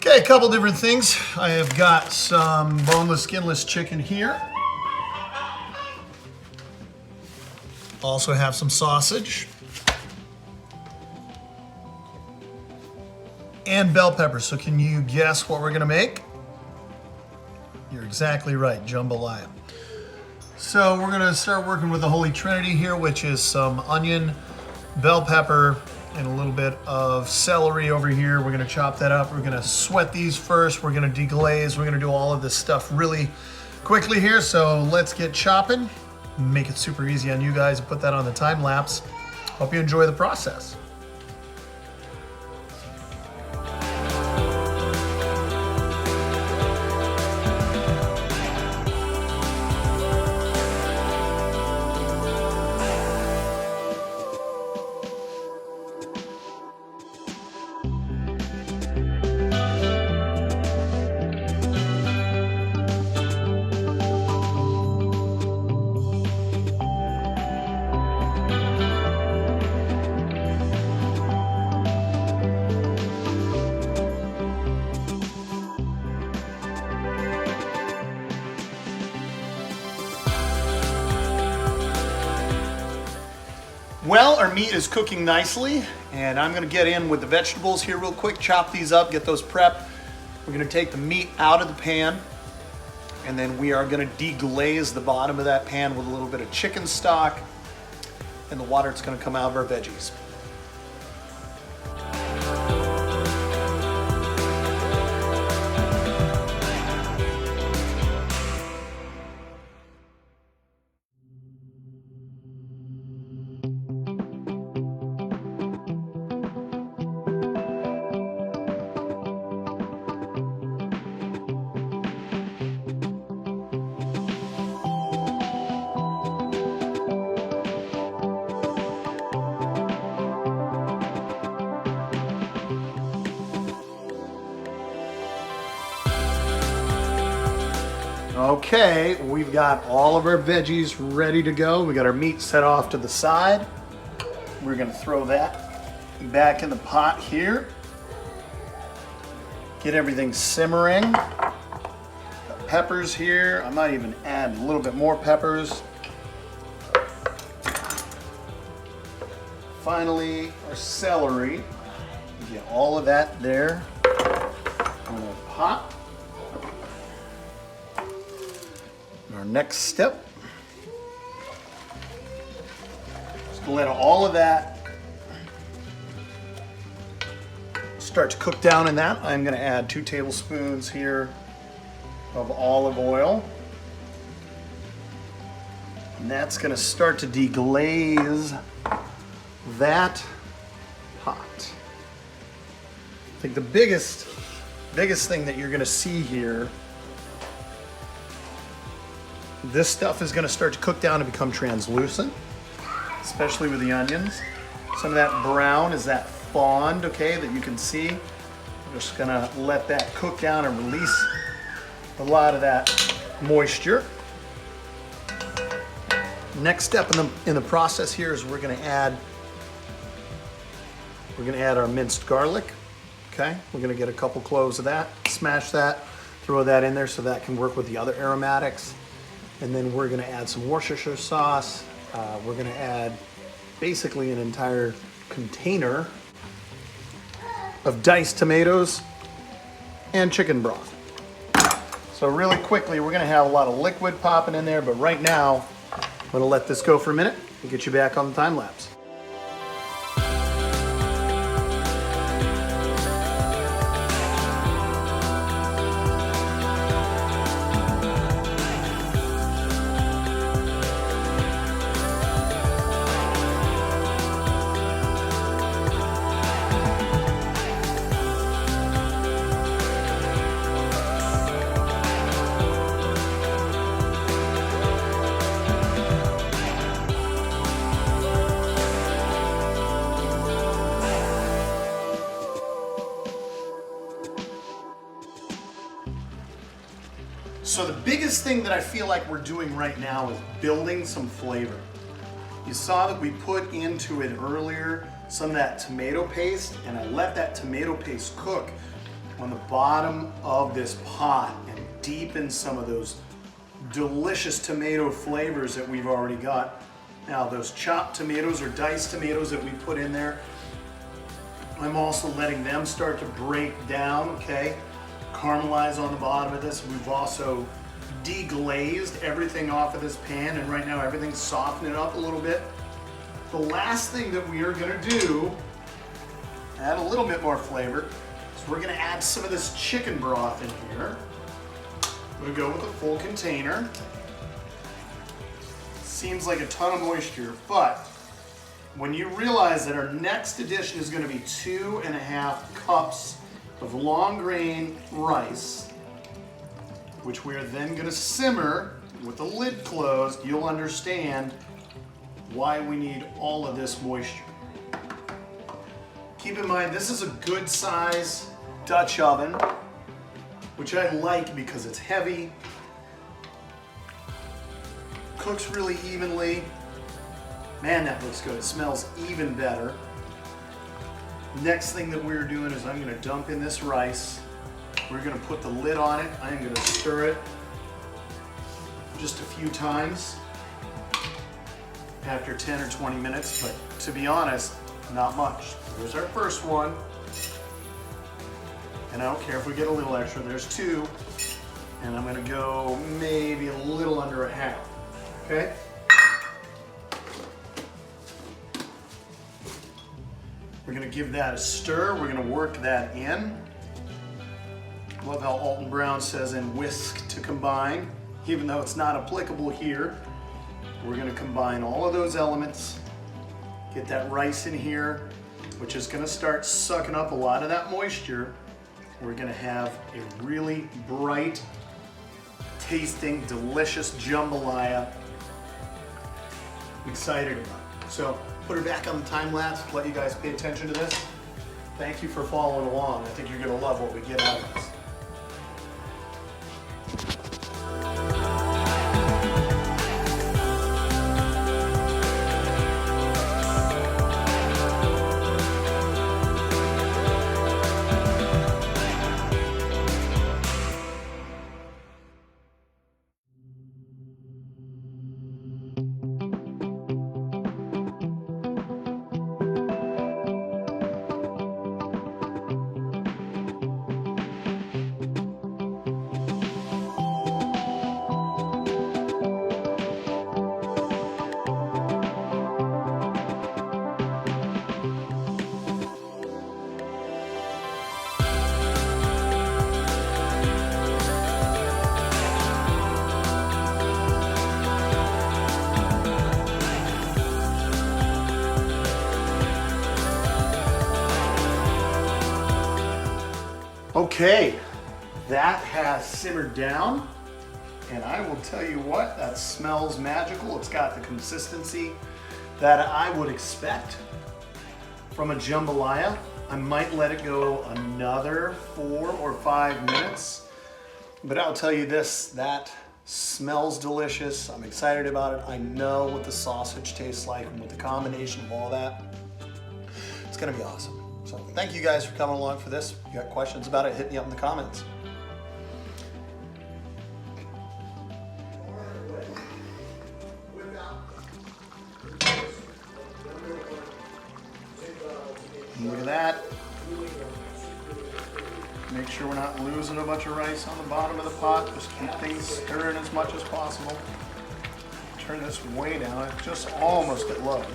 Okay, a couple different things. I have got some boneless, skinless chicken here. Also have some sausage. And bell peppers. So can you guess what we're gonna make? You're exactly right, jambalaya. So we're gonna start working with the Holy Trinity here, which is some onion, bell pepper, and a little bit of celery over here. We're gonna chop that up. We're gonna sweat these first. We're gonna deglaze. We're gonna do all of this stuff really quickly here. So let's get chopping. Make it super easy on you guys and put that on the time lapse. Hope you enjoy the process. Well, our meat is cooking nicely, and I'm gonna get in with the vegetables here real quick, chop these up, get those prepped. We're gonna take the meat out of the pan, and then we are gonna deglaze the bottom of that pan with a little bit of chicken stock, and the water that's gonna come out of our veggies. Okay, we've got all of our veggies ready to go. We got our meat set off to the side. We're gonna throw that back in the pot here. Get everything simmering. Got peppers here. I might even add a little bit more peppers. Finally, our celery. Get all of that there in the pot. Our next step is to let all of that start to cook down in that. I'm going to add 2 tablespoons here of olive oil. And that's going to start to deglaze that pot. I think the biggest thing that you're going to see here, this stuff is going to start to cook down and become translucent, especially with the onions. Some of that brown is that fond, okay, that you can see. I'm just going to let that cook down and release a lot of that moisture. Next step in the process here is we're going to add our minced garlic. Okay, we're going to get a couple cloves of that, smash that, throw that in there so that can work with the other aromatics. And then we're gonna add some Worcestershire sauce. We're gonna add basically an entire container of diced tomatoes and chicken broth. So really quickly, we're gonna have a lot of liquid popping in there, but right now, I'm gonna let this go for a minute and get you back on the time lapse. So the biggest thing that I feel like we're doing right now is building some flavor. You saw that we put into it earlier some of that tomato paste, and I let that tomato paste cook on the bottom of this pot and deepen some of those delicious tomato flavors that we've already got. Now those chopped tomatoes or diced tomatoes that we put in there, I'm also letting them start to break down, okay? Caramelize on the bottom of this. We've also deglazed everything off of this pan, and right now everything's softening up a little bit. The last thing that we are gonna do, add a little bit more flavor, is we're gonna add some of this chicken broth in here. I'm gonna go with a full container. Seems like a ton of moisture, but when you realize that our next addition is gonna be 2.5 cups of long grain rice, which we are then gonna simmer with the lid closed, you'll understand why we need all of this moisture. Keep in mind, this is a good size Dutch oven, which I like because it's heavy, cooks really evenly. Man, that looks good. It smells even better. Next thing that we're doing is I'm gonna dump in this rice. We're gonna put the lid on it. I'm gonna stir it just a few times after 10 or 20 minutes, but to be honest, not much. There's our first one. And I don't care if we get a little extra, there's 2. And I'm gonna go maybe a little under a half, okay? We're gonna give that a stir. We're gonna work that in. Love how Alton Brown says, and whisk to combine, even though it's not applicable here. We're gonna combine all of those elements, get that rice in here, which is gonna start sucking up a lot of that moisture. We're gonna have a really bright, tasting, delicious jambalaya. I'm excited about it. So put her back on the time lapse, let you guys pay attention to this. Thank you for following along. I think you're gonna love what we get out of this. Okay, that has simmered down, and I will tell you what, that smells magical. It's got the consistency that I would expect from a jambalaya. I might let it go another 4 or 5 minutes, but I'll tell you this, that smells delicious. I'm excited about it. I know what the sausage tastes like, and with the combination of all that, it's gonna be awesome. So thank you guys for coming along for this. If you got questions about it, hit me up in the comments. And look at that. Make sure we're not losing a bunch of rice on the bottom of the pot. Just keep things stirring as much as possible. Turn this way down. It's just almost at low.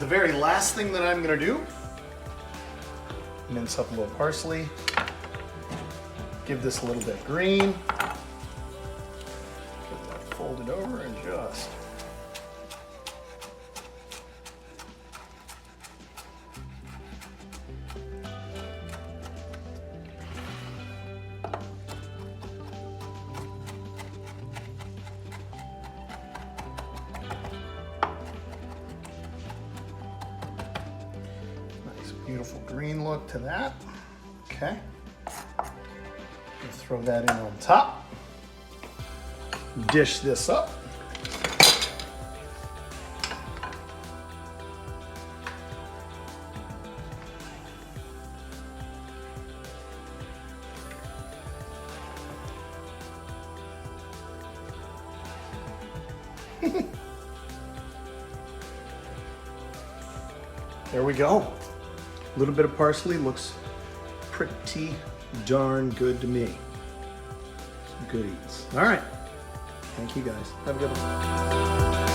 The very last thing that I'm gonna do, mince up a little parsley, give this a little bit of green, get that folded over and just beautiful green look to that. Okay. Throw that in on top. Dish this up. There we go. A little bit of parsley looks pretty darn good to me. Some good eats. All right. Thank you guys. Have a good one.